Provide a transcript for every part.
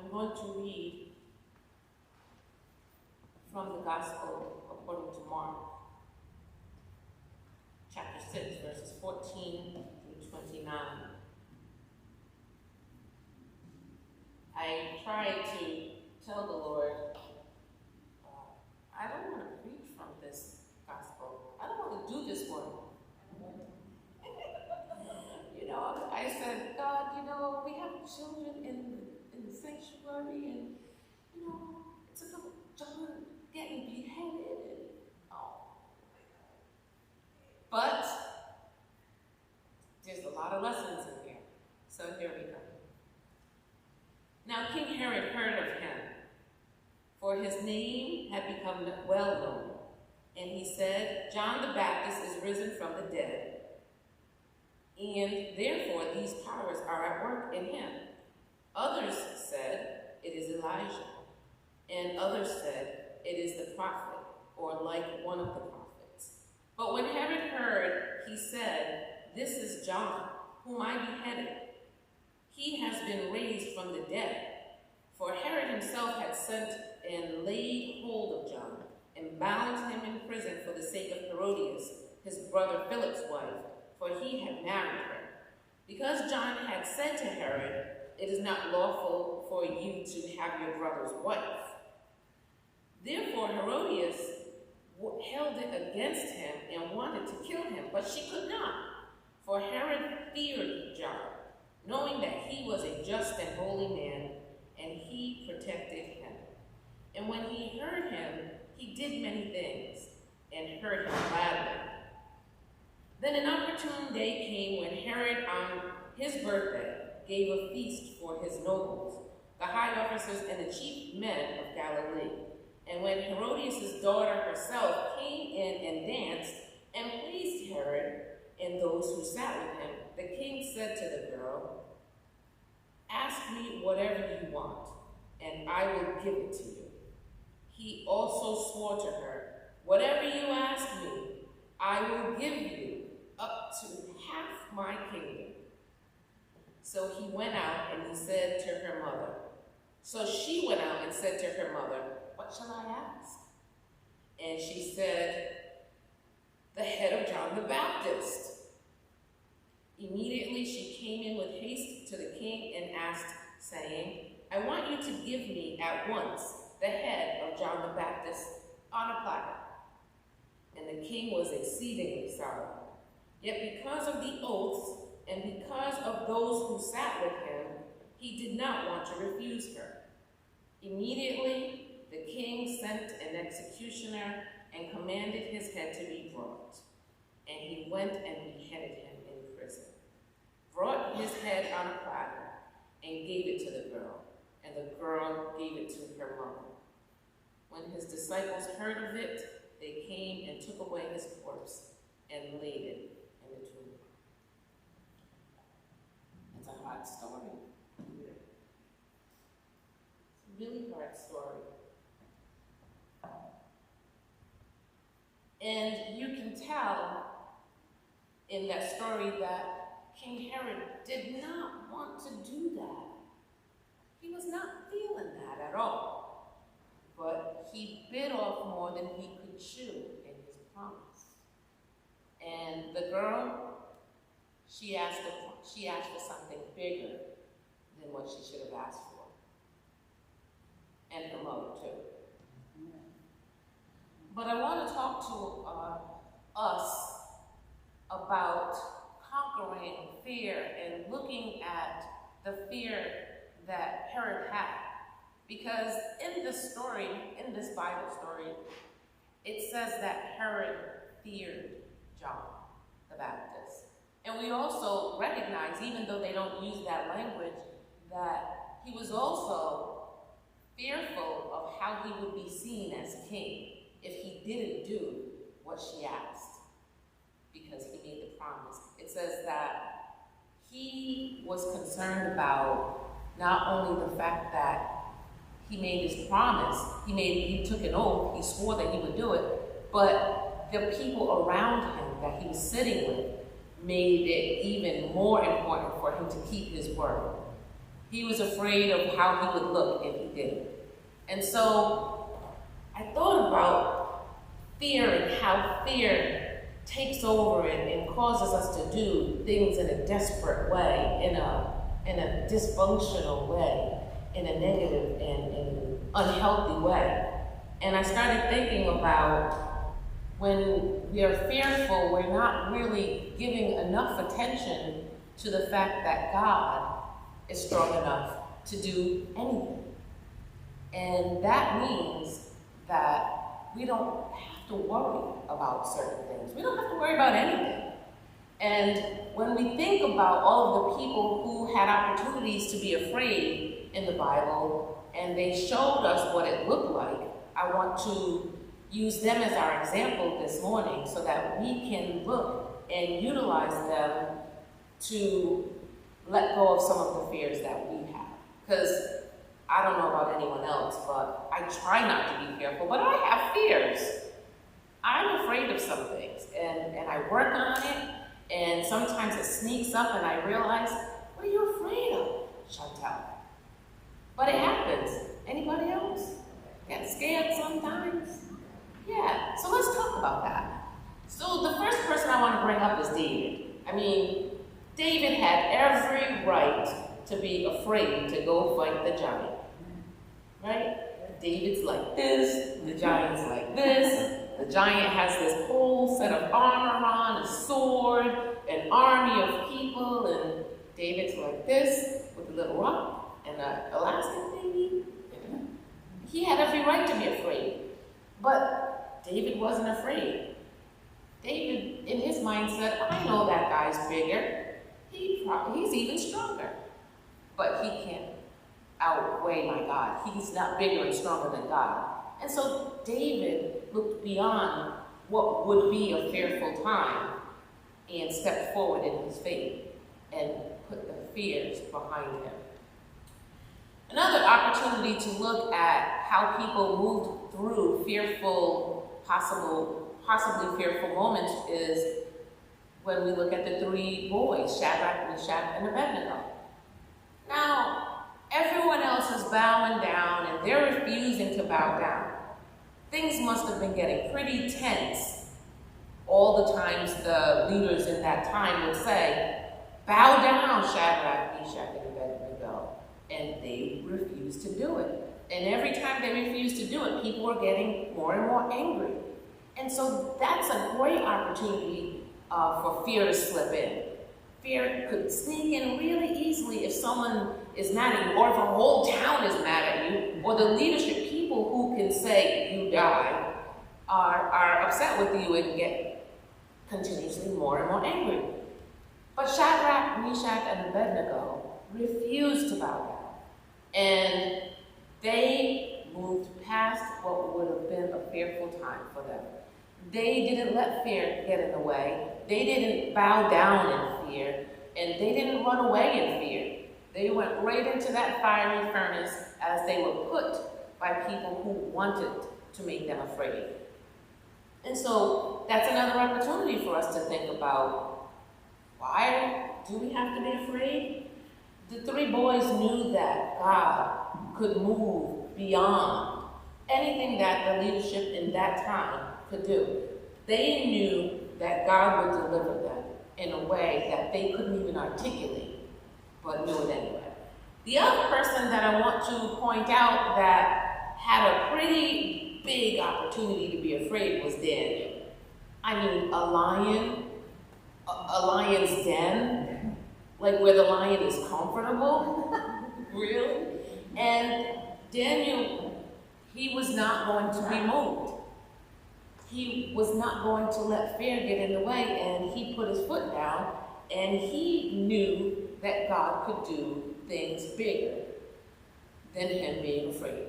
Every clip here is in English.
I'm going to read from the Gospel according to Mark, chapter 6, verses 14 through 29. I tried to tell the Lord, I don't want to preach from this gospel. I don't want to do this one. I said, God, we have children in the sanctuary, and, it's about John getting beheaded, and, But there's a lot of lessons in here. So here we go. Now King Herod heard of him, for his name had become well known, and he said, John the Baptist is risen from the dead, and therefore these powers are at work in him. Others said, it is Elijah, and others said, it is the prophet, or like one of the prophets. But when Herod heard, he said, this is John, whom I beheaded. He has been raised from the dead. For Herod himself had sent and laid hold of John, and bound him in prison for the sake of Herodias, his brother Philip's wife, for he had married her. Because John had said to Herod, it is not lawful for you to have your brother's wife. Therefore Herodias held it against him and wanted to kill him, but she could not. For Herod feared John, knowing that he was a just and holy man, and he protected him. And when he heard him, he did many things, and heard him gladly. Then an opportune day came when Herod, on his birthday, gave a feast for his nobles, the high officers and the chief men of Galilee. And when Herodias' daughter herself came in and danced and pleased Herod and those who sat with him, the king said to the girl, ask me whatever you want, and I will give it to you. He also swore to her, whatever you ask me, I will give you up to half my kingdom. So he went out and he said to her mother. So she went out and said to her mother, what shall I ask? And she said, the head of John the Baptist. Immediately she came in with haste to the king and asked, saying, I want you to give me at once the head of John the Baptist on a platter. And the king was exceedingly sorry. Yet because of the oaths and because of those who sat with him, he did not want to refuse her. Immediately the king sent an executioner and commanded his head to be brought. And he went and beheaded him in prison, brought his head on a platter, and gave it to the girl, and the girl gave it to her mother. When his disciples heard of it, they came and took away his corpse and laid it in the tomb. It's a hard story. It's a really hard story. And you can tell in that story that King Herod did not want to do that. He was not feeling that at all. But he bit off more than he could chew in his promise. And the girl, she asked for something bigger than what she should have asked for. And her mother too. But I want to talk to us about conquering fear and looking at the fear that Herod had. Because in this story, in this Bible story, it says that Herod feared John the Baptist. And we also recognize, even though they don't use that language, that he was also fearful of how he would be seen as king if he didn't do what she asked, because he made the promise. It says that he was concerned about not only the fact that he made his promise, he took an oath, he swore that he would do it, but the people around him that he was sitting with made it even more important for him to keep his word. He was afraid of how he would look if he did it. And so I thought about fear and how fear takes over and causes us to do things in a desperate way, in a dysfunctional way, in a negative and unhealthy way. And I started thinking about when we are fearful, we're not really giving enough attention to the fact that God is strong enough to do anything. And that means that we don't have to worry about certain things. We don't have to worry about anything. And when we think about all of the people who had opportunities to be afraid in the Bible, and they showed us what it looked like, I want to use them as our example this morning so that we can look and utilize them to let go of some of the fears that we have. Because I don't know about anyone else, but I try not to be fearful, but I have fears. I'm afraid of some things, and I work on it, and sometimes it sneaks up and I realize, what are you afraid of, Chantel? But it happens. Anybody else? Get scared sometimes? Yeah, so let's talk about that. So the first person I want to bring up is David. I mean, David had every right to be afraid to go fight the giant, right? David's like this, the giant's like this. The giant has this whole set of armor on, a sword, an army of people, and David's like this with a little rock and an elastic thingy. He had every right to be afraid, but David wasn't afraid. David, in his mind, said, I know that guy's bigger. He's even stronger, but he can't outweigh my God. He's not bigger and stronger than God. And so David looked beyond what would be a fearful time and stepped forward in his faith and put the fears behind him. Another opportunity to look at how people moved through possibly fearful moments is when we look at the three boys, Shadrach, Meshach, and Abednego. Now, everyone else is bowing down and they're refusing to bow down. Things must have been getting pretty tense all the times the leaders in that time would say, bow down, Shadrach, Meshach, and Abednego. And they refused to do it. And every time they refused to do it, people were getting more and more angry. And so that's a great opportunity for fear to slip in. Fear could sneak in really easily if someone is mad at you, or if a whole town is mad at you, or the leadership people who can say you die are upset with you and get continuously more and more angry. But Shadrach, Meshach, and Abednego refused to bow down. And they moved past what would have been a fearful time for them. They didn't let fear get in the way. They didn't bow down in fear, and they didn't run away in fear. They went right into that fiery furnace as they were put by people who wanted to make them afraid. And so that's another opportunity for us to think about, why do we have to be afraid? The three boys knew that God could move beyond anything that the leadership in that time could do. They knew that God would deliver them in a way that they couldn't even articulate, but knew it anyway. The other person that I want to point out that had a pretty big opportunity to be afraid was Daniel. I mean, a lion's den, like where the lion is comfortable, really? And Daniel, he was not going to be moved. He was not going to let fear get in the way, and he put his foot down, and he knew that God could do things bigger than him being afraid.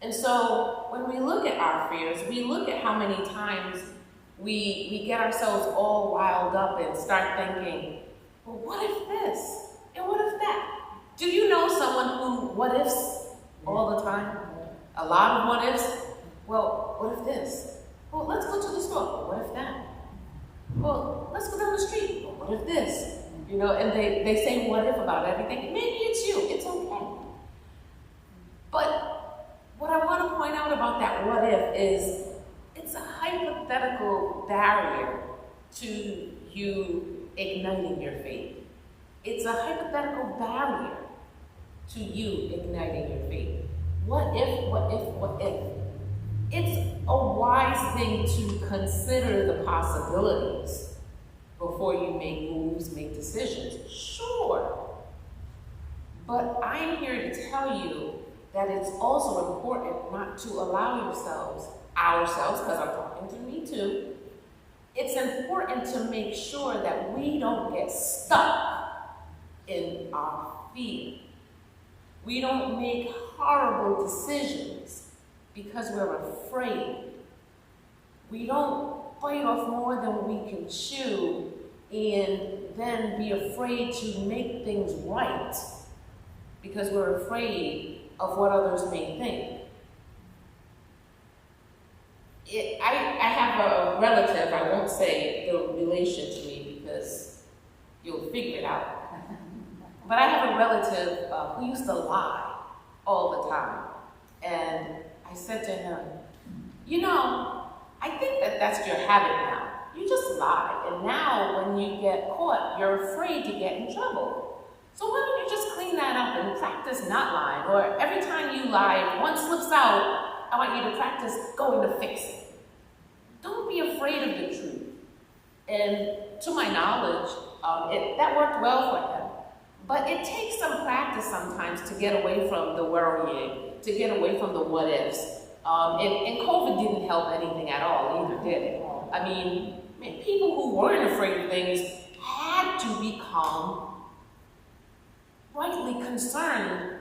And so when we look at our fears, we look at how many times we get ourselves all riled up and start thinking, well, what if this? And what if that? Do you know someone who what ifs all the time? A lot of what ifs? Well, what if this? Well, let's go to the store. Well, what if that? Well, let's go down the street. Well, what if this? You know, and they say what if about everything. Maybe it's It's you, it's okay. But what I want to point out about that what if is it's a hypothetical barrier to you igniting your faith. It's a hypothetical barrier to you igniting your faith. What if, what if, what if? It's a wise thing to consider the possibilities before you make moves, make decisions. Sure. But I'm here to tell you that it's also important not to allow ourselves, because I'm talking to me too, it's important to make sure that we don't get stuck in our fear. We don't make horrible decisions because we're afraid. We don't bite off more than we can chew and then be afraid to make things right because we're afraid of what others may think. I have a relative, I won't say the relation to me because you'll figure it out. But I have a relative who used to lie all the time. And I said to him, you know, I think that's your habit now. You just lie. And now when you get caught, you're afraid to get in trouble. So why don't you just clean that up and practice not lying? Or every time you lie, if one slips out, I want you to practice going to fix it. Don't be afraid of the truth. And to my knowledge, that worked well for him. But it takes some practice sometimes to get away from the worrying, to get away from the what ifs. And COVID didn't help anything at all either, did it? I mean, people who weren't afraid of things had to become rightly concerned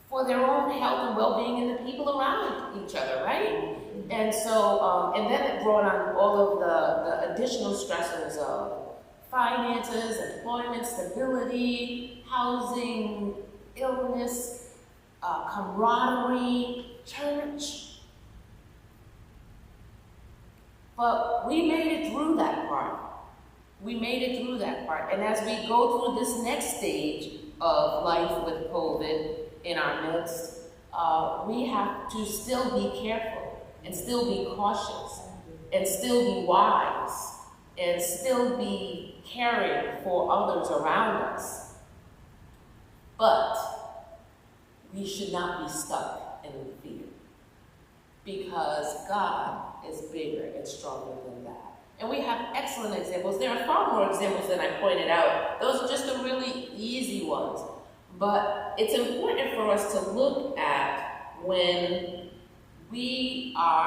for their own health and well-being and the people around each other, right? And so, and then it brought on all of the additional stressors of finances, employment, stability, housing, illness, camaraderie, church. But we made it through that part. We made it through that part. And as we go through this next stage of life with COVID in our midst, we have to still be careful and still be cautious and still be wise and still be caring for others around us. But we should not be stuck in fear because God is bigger and stronger than that. And we have excellent examples. There are far more examples than I pointed out. Those are just the really easy ones. But it's important for us to look at when we are